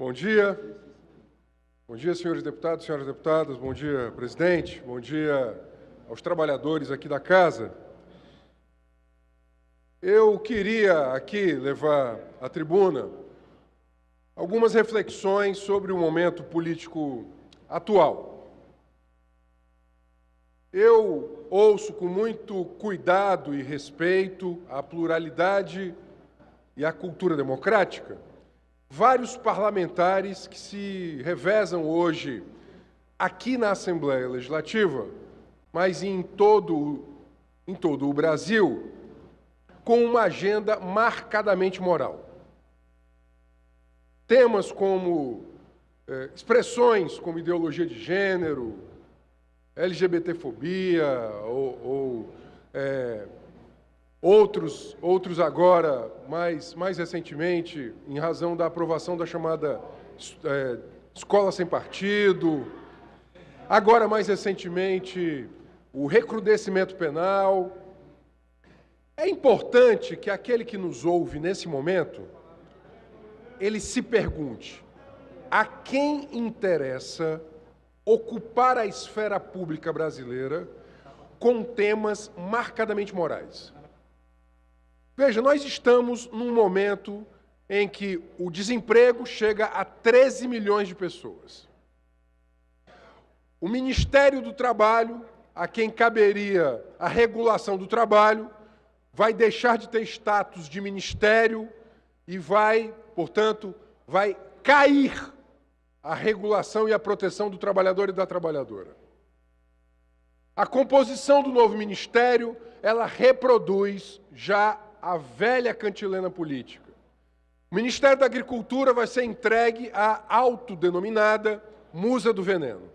Bom dia. Bom dia, senhores deputados, senhoras deputadas. Bom dia, presidente. Bom dia aos trabalhadores aqui da casa. Eu queria aqui levar à tribuna algumas reflexões sobre o momento político atual. Eu ouço com muito cuidado e respeito a pluralidade e a cultura democrática vários parlamentares que se revezam hoje aqui na Assembleia Legislativa, mas em todo o Brasil, com uma agenda marcadamente moral. Temas como expressões como ideologia de gênero, LGBTfobia outros agora, mais recentemente, em razão da aprovação da chamada escola sem partido, agora mais recentemente o recrudescimento penal. É importante que aquele que nos ouve nesse momento, ele se pergunte: a quem interessa ocupar a esfera pública brasileira com temas marcadamente morais? Veja, nós estamos num momento em que o desemprego chega a 13 milhões de pessoas. O Ministério do Trabalho, a quem caberia a regulação do trabalho, vai deixar de ter status de ministério e portanto, vai cair a regulação e a proteção do trabalhador e da trabalhadora. A composição do novo ministério, ela reproduz já a velha cantilena política. O Ministério da Agricultura vai ser entregue à autodenominada Musa do Veneno.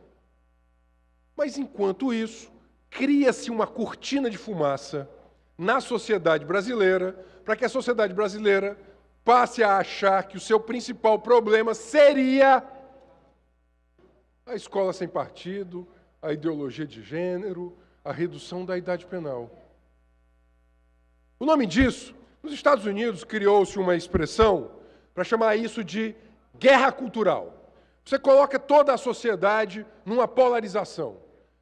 Mas, enquanto isso, cria-se uma cortina de fumaça na sociedade brasileira, para que a sociedade brasileira passe a achar que o seu principal problema seria a escola sem partido, a ideologia de gênero, a redução da idade penal. O nome disso, nos Estados Unidos, criou-se uma expressão para chamar isso de guerra cultural. Você coloca toda a sociedade numa polarização.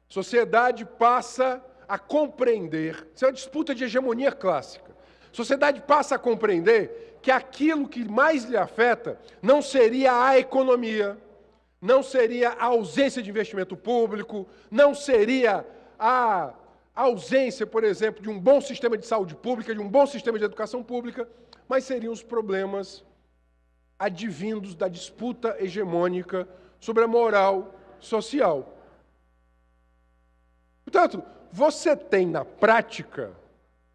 A sociedade passa a compreender, isso é uma disputa de hegemonia clássica. A sociedade passa a compreender que aquilo que mais lhe afeta não seria a economia, não seria a ausência de investimento público, não seria a ausência, por exemplo, de um bom sistema de saúde pública, de um bom sistema de educação pública, mas seriam os problemas advindos da disputa hegemônica sobre a moral social. Portanto, você tem na prática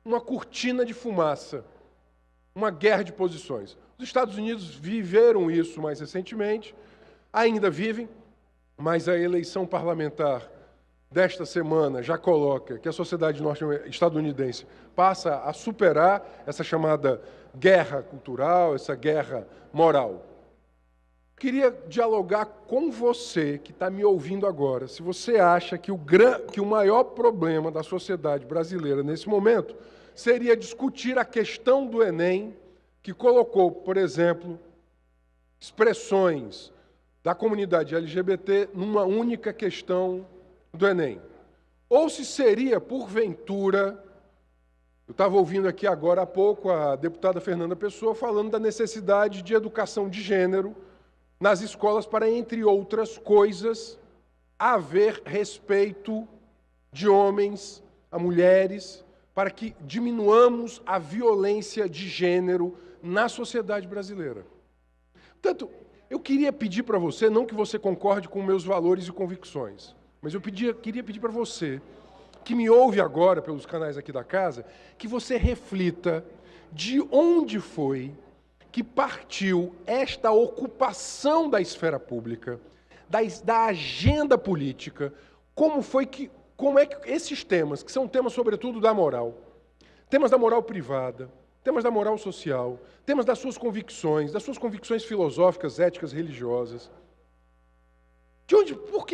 uma cortina de fumaça, uma guerra de posições. Os Estados Unidos viveram isso mais recentemente, ainda vivem, mas a eleição parlamentar desta semana já coloca que a sociedade estadunidense passa a superar essa chamada guerra cultural, essa guerra moral. Queria dialogar com você que está me ouvindo agora, se você acha que o maior problema da sociedade brasileira nesse momento seria discutir a questão do Enem, que colocou, por exemplo, expressões da comunidade LGBT numa única questão do Enem. Ou se seria, porventura, eu estava ouvindo aqui agora há pouco a deputada Fernanda Pessoa falando da necessidade de educação de gênero nas escolas para, entre outras coisas, haver respeito de homens a mulheres, para que diminuamos a violência de gênero na sociedade brasileira. Portanto, eu queria pedir para você, não que você concorde com meus valores e convicções, mas eu queria pedir para você, que me ouve agora pelos canais aqui da casa, que você reflita de onde foi que partiu esta ocupação da esfera pública, da agenda política, como é que esses temas, que são temas sobretudo da moral, temas da moral privada, temas da moral social, temas das suas convicções filosóficas, éticas, religiosas, por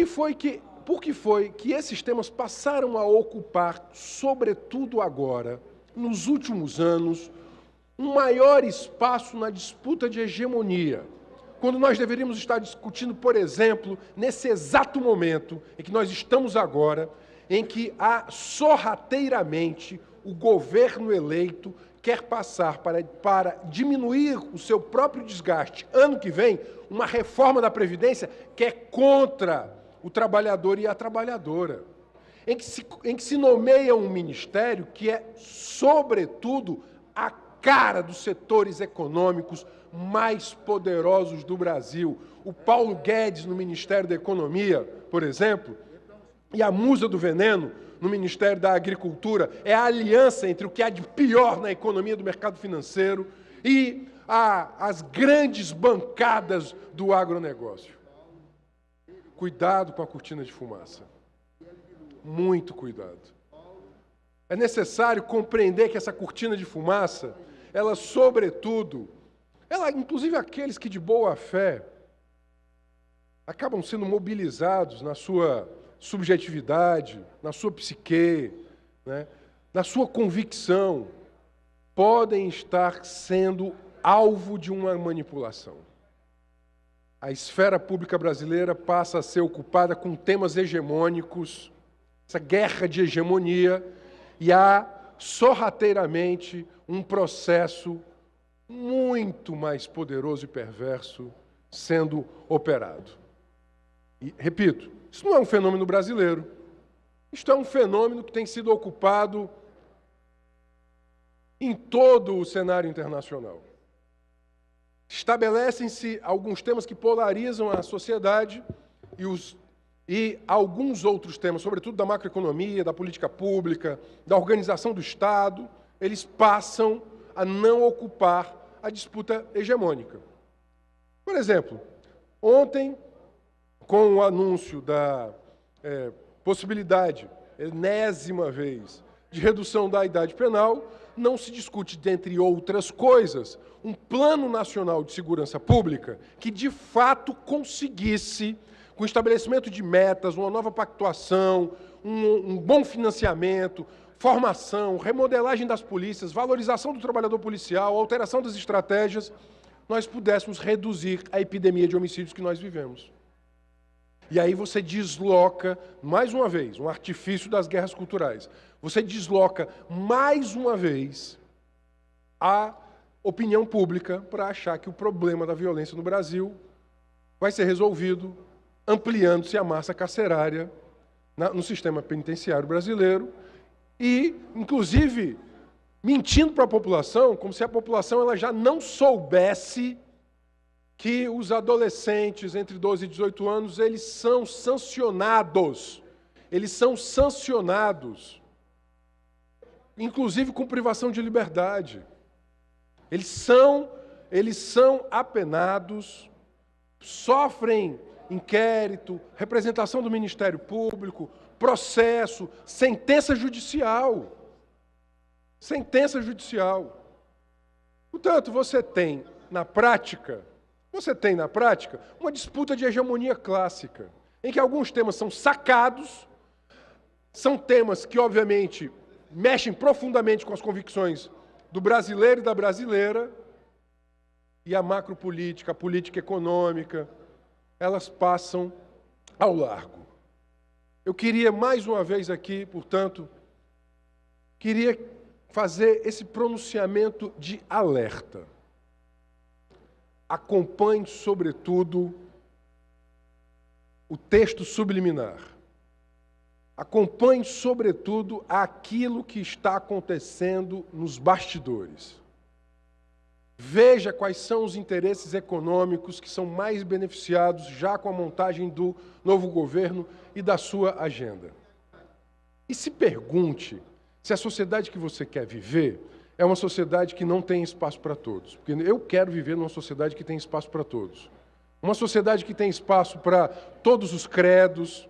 que foi que esses temas passaram a ocupar, sobretudo agora, nos últimos anos, um maior espaço na disputa de hegemonia, quando nós deveríamos estar discutindo, por exemplo, nesse exato momento em que nós estamos agora, em que sorrateiramente o governo eleito quer passar para diminuir o seu próprio desgaste ano que vem, uma reforma da Previdência que é contra o trabalhador e a trabalhadora, em que se nomeia um ministério que é, sobretudo, a cara dos setores econômicos mais poderosos do Brasil. O Paulo Guedes no Ministério da Economia, por exemplo, e a musa do veneno no Ministério da Agricultura é a aliança entre o que há de pior na economia do mercado financeiro e as grandes bancadas do agronegócio. Cuidado com a cortina de fumaça. Muito cuidado. É necessário compreender que essa cortina de fumaça, ela, sobretudo, inclusive aqueles que de boa fé acabam sendo mobilizados na sua subjetividade, na sua psique, né, na sua convicção, podem estar sendo alvo de uma manipulação. A esfera pública brasileira passa a ser ocupada com temas hegemônicos, essa guerra de hegemonia, e há sorrateiramente um processo muito mais poderoso e perverso sendo operado. E, repito, isso não é um fenômeno brasileiro. Isto é um fenômeno que tem sido ocupado em todo o cenário internacional. Estabelecem-se alguns temas que polarizam a sociedade e alguns outros temas, sobretudo da macroeconomia, da política pública, da organização do Estado, eles passam a não ocupar a disputa hegemônica. Por exemplo, ontem, com o anúncio da possibilidade, enésima vez, de redução da idade penal, não se discute, dentre outras coisas, um plano nacional de segurança pública que, de fato, conseguisse, com o estabelecimento de metas, uma nova pactuação, um bom financiamento, formação, remodelagem das polícias, valorização do trabalhador policial, alteração das estratégias, nós pudéssemos reduzir a epidemia de homicídios que nós vivemos. E aí você desloca, mais uma vez, um artifício das guerras culturais. Você desloca, mais uma vez, a opinião pública para achar que o problema da violência no Brasil vai ser resolvido ampliando-se a massa carcerária no sistema penitenciário brasileiro e, inclusive, mentindo para a população, como se a população ela já não soubesse que os adolescentes entre 12 e 18 anos, eles são sancionados. Eles são sancionados, inclusive com privação de liberdade. Eles são apenados, sofrem inquérito, representação do Ministério Público, processo, sentença judicial. Sentença judicial. Portanto, você tem na prática, uma disputa de hegemonia clássica, em que alguns temas são sacados, são temas que, obviamente, mexem profundamente com as convicções do brasileiro e da brasileira, e a macropolítica, a política econômica, elas passam ao largo. Eu queria, mais uma vez aqui, portanto, fazer esse pronunciamento de alerta. Acompanhe, sobretudo, o texto subliminar. Acompanhe, sobretudo, aquilo que está acontecendo nos bastidores. Veja quais são os interesses econômicos que são mais beneficiados já com a montagem do novo governo e da sua agenda. E se pergunte se a sociedade que você quer viver é uma sociedade que não tem espaço para todos. Porque eu quero viver numa sociedade que tem espaço para todos. Uma sociedade que tem espaço para todos os credos,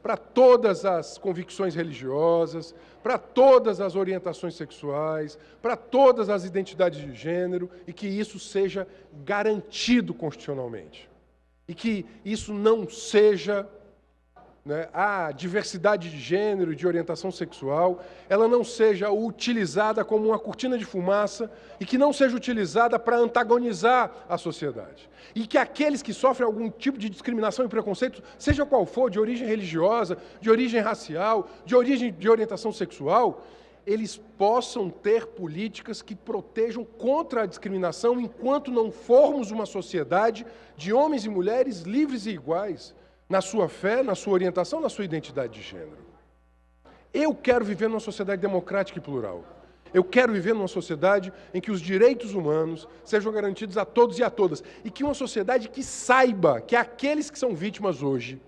para todas as convicções religiosas, para todas as orientações sexuais, para todas as identidades de gênero, e que isso seja garantido constitucionalmente. E que isso não seja né, a diversidade de gênero e de orientação sexual, ela não seja utilizada como uma cortina de fumaça e que não seja utilizada para antagonizar a sociedade. E que aqueles que sofrem algum tipo de discriminação e preconceito, seja qual for, de origem religiosa, de origem racial, de origem de orientação sexual, eles possam ter políticas que protejam contra a discriminação enquanto não formos uma sociedade de homens e mulheres livres e iguais na sua fé, na sua orientação, na sua identidade de gênero. Eu quero viver numa sociedade democrática e plural. Eu quero viver numa sociedade em que os direitos humanos sejam garantidos a todos e a todas. E que uma sociedade que saiba que aqueles que são vítimas hoje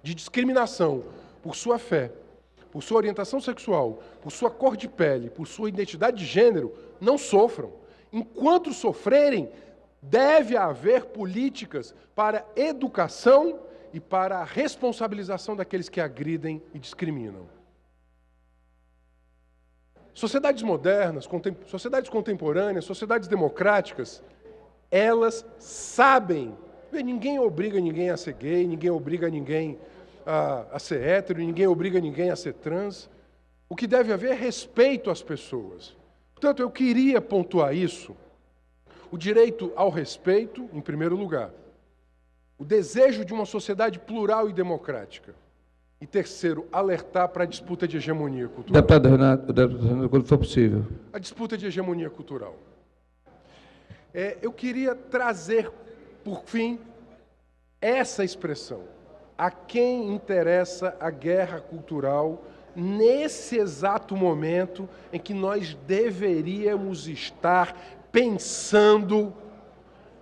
de discriminação por sua fé, por sua orientação sexual, por sua cor de pele, por sua identidade de gênero, não sofram. Enquanto sofrerem, deve haver políticas para educação e para a responsabilização daqueles que agridem e discriminam. Sociedades modernas, sociedades contemporâneas, sociedades democráticas, elas sabem. Ninguém obriga ninguém a ser gay, ninguém obriga ninguém a ser hétero, ninguém obriga ninguém a ser trans. O que deve haver é respeito às pessoas. Portanto, eu queria pontuar isso. O direito ao respeito, em primeiro lugar. O desejo de uma sociedade plural e democrática. E terceiro, alertar para a disputa de hegemonia cultural. Deputado Renato, quando for possível. A disputa de hegemonia cultural. Eu queria trazer, por fim, essa expressão. A quem interessa a guerra cultural nesse exato momento em que nós deveríamos estar pensando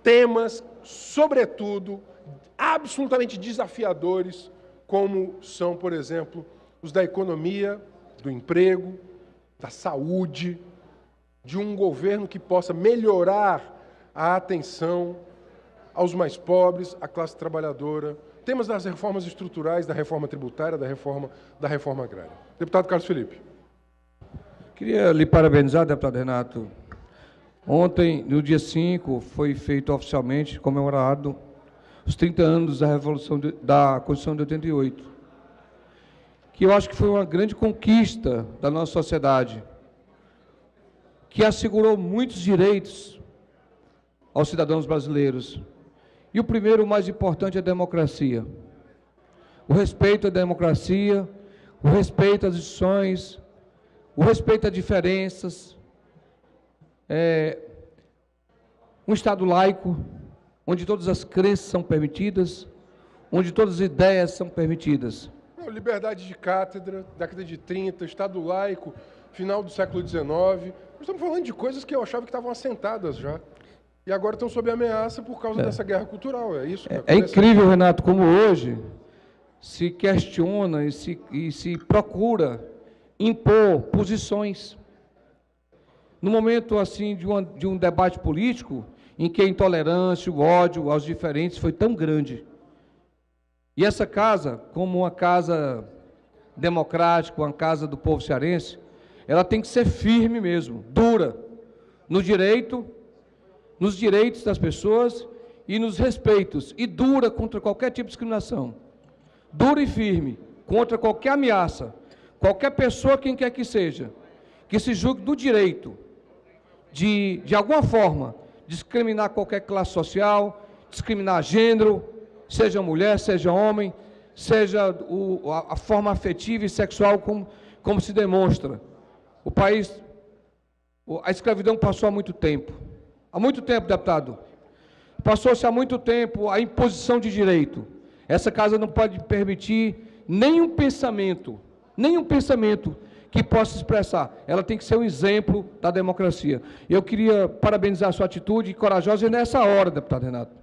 temas, sobretudo, absolutamente desafiadores, como são, por exemplo, os da economia, do emprego, da saúde, de um governo que possa melhorar a atenção aos mais pobres, à classe trabalhadora, temas das reformas estruturais, da reforma tributária, da reforma agrária. Deputado Carlos Felipe. Queria lhe parabenizar, deputado Renato. Ontem, no dia 5, foi feito oficialmente, comemorado, os 30 anos da Revolução da Constituição de 88, que eu acho que foi uma grande conquista da nossa sociedade, que assegurou muitos direitos aos cidadãos brasileiros. E o primeiro, o mais importante, é a democracia. O respeito à democracia, o respeito às instituições, o respeito a diferenças, um Estado laico, onde todas as crenças são permitidas, onde todas as ideias são permitidas. Liberdade de cátedra, década de 30, Estado laico, final do século XIX. Nós estamos falando de coisas que eu achava que estavam assentadas já. E agora estão sob ameaça por causa dessa guerra cultural. É isso que é incrível, Renato, como hoje se questiona e se procura impor posições. No momento assim de um debate político, em que a intolerância, o ódio aos diferentes foi tão grande. E essa casa, como uma casa democrática, uma casa do povo cearense, ela tem que ser firme mesmo, dura, nos direitos das pessoas e nos respeitos, e dura contra qualquer tipo de discriminação. Dura e firme contra qualquer ameaça, qualquer pessoa, quem quer que seja, que se julgue do direito de alguma forma, discriminar qualquer classe social, discriminar gênero, seja mulher, seja homem, seja a forma afetiva e sexual como se demonstra. O país, a escravidão passou há muito tempo. Há muito tempo, deputado. Passou-se há muito tempo a imposição de direito. Essa casa não pode permitir nenhum pensamento que possa expressar. Ela tem que ser um exemplo da democracia. Eu queria parabenizar a sua atitude corajosa, e nessa hora, deputado Renato,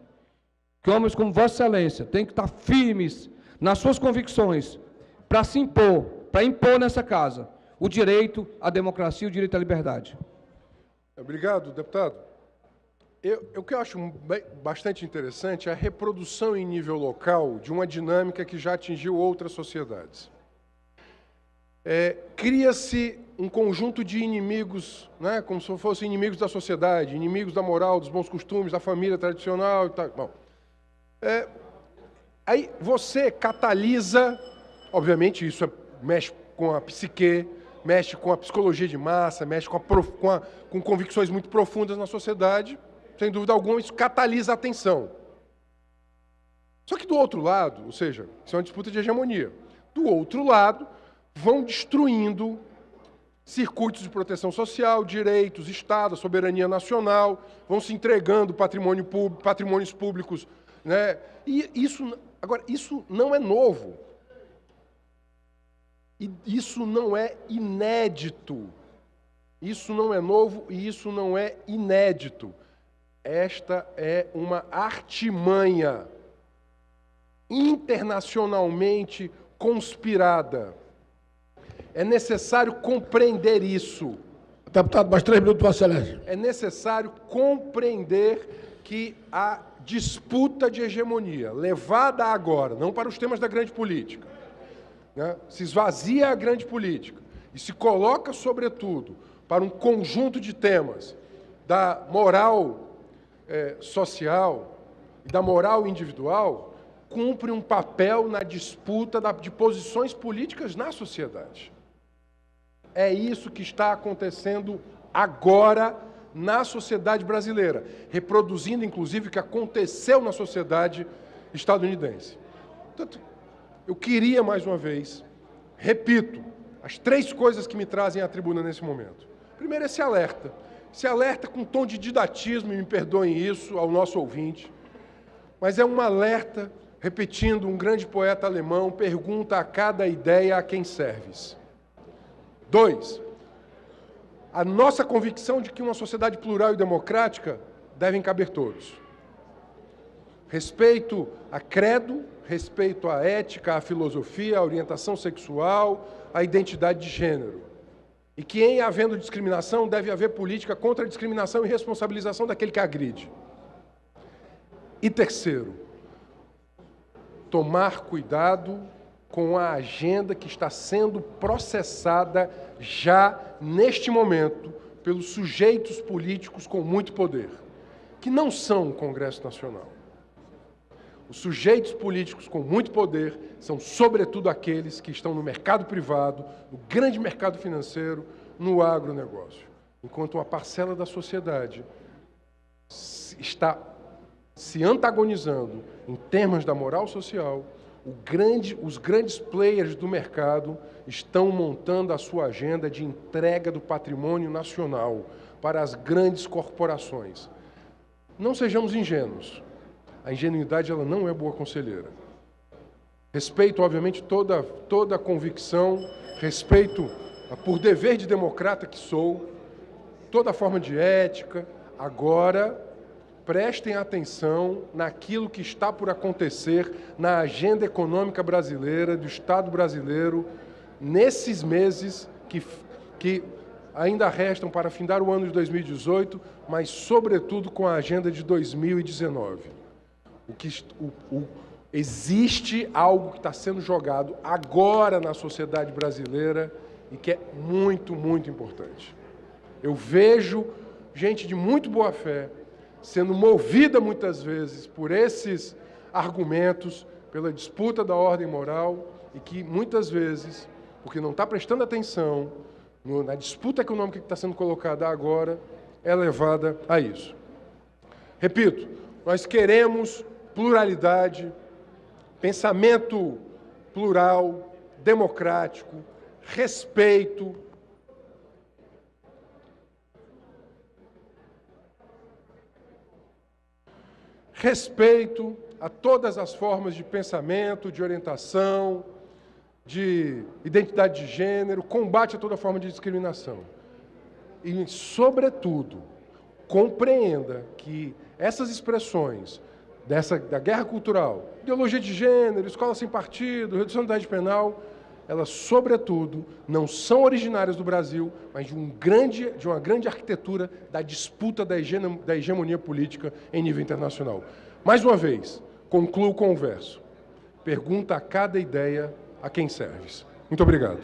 que homens como Vossa Excelência têm que estar firmes nas suas convicções para se impor, para impor nessa casa o direito à democracia e o direito à liberdade. Obrigado, deputado. O que eu acho bastante interessante é a reprodução em nível local de uma dinâmica que já atingiu outras sociedades. Cria-se um conjunto de inimigos, né, como se fossem inimigos da sociedade, inimigos da moral, dos bons costumes, da família tradicional e tal. Bom, aí você catalisa Obviamente, isso mexe com a psique, mexe com a psicologia de massa, mexe com convicções muito profundas na sociedade. Sem dúvida alguma, isso catalisa a atenção. Só que do outro lado, ou seja, isso é uma disputa de hegemonia. Do outro lado, vão destruindo circuitos de proteção social, direitos, Estado, soberania nacional, vão se entregando patrimônios públicos, né? E isso não é novo. E isso não é inédito. Isso não é novo e isso não é inédito. Esta é uma artimanha internacionalmente conspirada. É necessário compreender isso. Deputado, mais 3 minutos, Vossa Excelência. É necessário compreender que a disputa de hegemonia, levada agora, não para os temas da grande política, né, se esvazia a grande política e se coloca, sobretudo, para um conjunto de temas da moral social e da moral individual, cumpre um papel na disputa de posições políticas na sociedade. É isso que está acontecendo agora na sociedade brasileira, reproduzindo, inclusive, o que aconteceu na sociedade estadunidense. Portanto, eu queria, mais uma vez, repito, as 3 coisas que me trazem à tribuna nesse momento. Primeiro, esse alerta com tom de didatismo, e me perdoem isso, ao nosso ouvinte, mas é um alerta, repetindo, um grande poeta alemão, pergunta a cada ideia a quem serves. 2, a nossa convicção de que uma sociedade plural e democrática devem caber todos. Respeito a credo, respeito à ética, à filosofia, à orientação sexual, à identidade de gênero. E que, em havendo discriminação, deve haver política contra a discriminação e responsabilização daquele que agride. E terceiro, tomar cuidado com a agenda que está sendo processada já neste momento pelos sujeitos políticos com muito poder, que não são o Congresso Nacional. Os sujeitos políticos com muito poder são, sobretudo, aqueles que estão no mercado privado, no grande mercado financeiro, no agronegócio. Enquanto uma parcela da sociedade está se antagonizando em termos da moral social, os grandes players do mercado estão montando a sua agenda de entrega do patrimônio nacional para as grandes corporações. Não sejamos ingênuos. A ingenuidade ela não é boa conselheira. Respeito, obviamente, toda a convicção, respeito, por dever de democrata que sou, toda a forma de ética. Agora, prestem atenção naquilo que está por acontecer na agenda econômica brasileira, do Estado brasileiro, nesses meses que ainda restam para findar o ano de 2018, mas, sobretudo, com a agenda de 2019. Existe algo que está sendo jogado agora na sociedade brasileira e que é muito, muito importante. Eu vejo gente de muito boa fé sendo movida muitas vezes por esses argumentos, pela disputa da ordem moral e que muitas vezes, porque não está prestando atenção na disputa econômica que está sendo colocada agora, é levada a isso. Repito, nós queremos pluralidade, pensamento plural, democrático, respeito. Respeito a todas as formas de pensamento, de orientação, de identidade de gênero, combate a toda forma de discriminação. E, sobretudo, compreenda que essas expressões da guerra cultural, ideologia de gênero, escola sem partido, redução da idade penal, elas, sobretudo, não são originárias do Brasil, mas de uma grande arquitetura da disputa da hegemonia política em nível internacional. Mais uma vez, concluo com o verso. Pergunta a cada ideia a quem serves. Muito obrigado.